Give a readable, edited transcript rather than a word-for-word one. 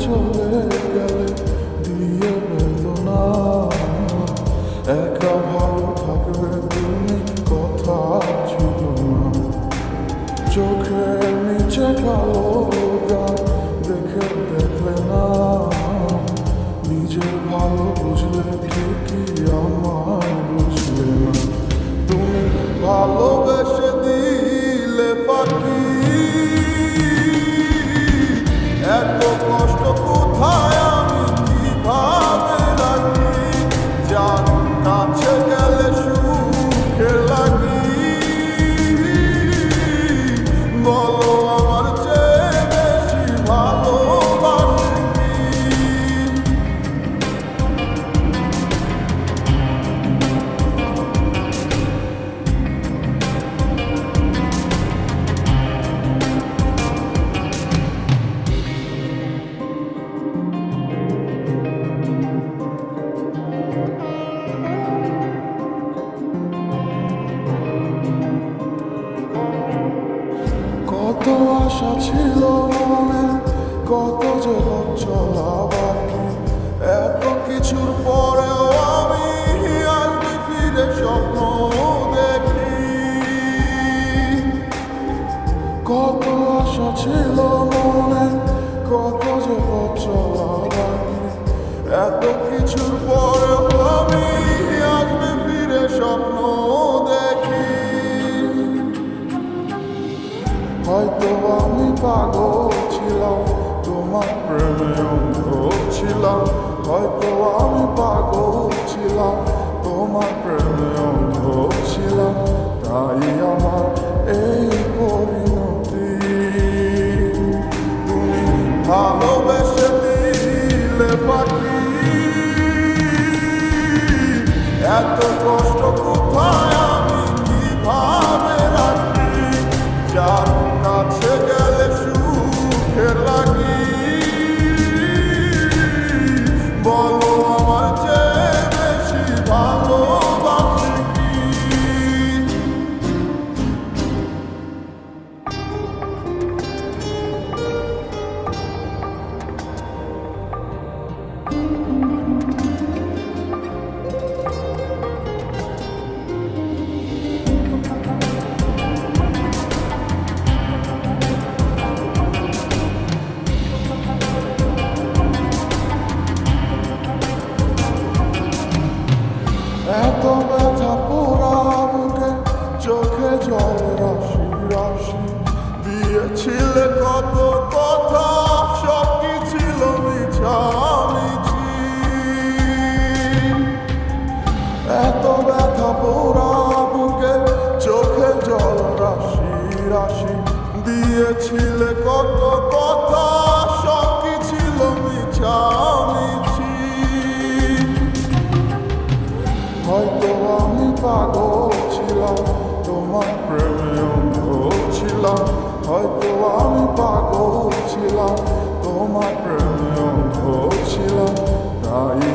চলে গেলে দিয়ে বেদনা একা ভালো থাকবে তুমি কথা ছিল না চোখের নিচে কালো গান দেখে দেখলে না নিজের ভালো বুঝলে ঠিকই আমার বুঝলে না তুমি ভালোবেসে দিলে পাখি এত কষ্ট কোথায় আমি কিভাবে রাখি যার কাছে গেলে সুখে লাগি বলো আমার চেয়ে বেশি ভালোবাসি কত আশা ছিল মনে কত যে চলা বাকি এত কিছুর পরেও আমি আজকে ফিরে স্বপ্ন দেখি কত আশা ছিল মনে কত যে চলা বাকি এত কিছুর পরেও আমি আজকে ফিরে স্বপ্ন দেখি হয়তো আমি পাগল ছিলাম তোমার প্রেমে অন্ধ ছিলাম হয়তো আমি পাগল ছিলাম তোমার প্রেমে অন্ধ ছিলাম তাই আমার এই পরিণতি তুমি ভালোবেসে দিলে পাখি এত কষ্ট কোথায় আমি কিভাবে রাখি যার কাছে গেলে সুখে লাগি বলো আমার চেয়ে বেশি ভালোবাসি কি এত ব্যথা পোড়া বুকে চোখে জল রাশি রাশি দিয়েছিলে কত কথা সব কি ছিল মিছামিছি এত ব্যথা পোড়া বুকে চোখে জল রাশি রাশি দিয়েছিলে কত কথা সব কি ছিল মিছামিছি হয়তো আমি পাগল ছিলাম তোমার প্রেমে অন্ধ ছিলাম হয়তো আমি পাগল ছিলাম তোমার প্রেমে অন্ধ ছিলাম তাই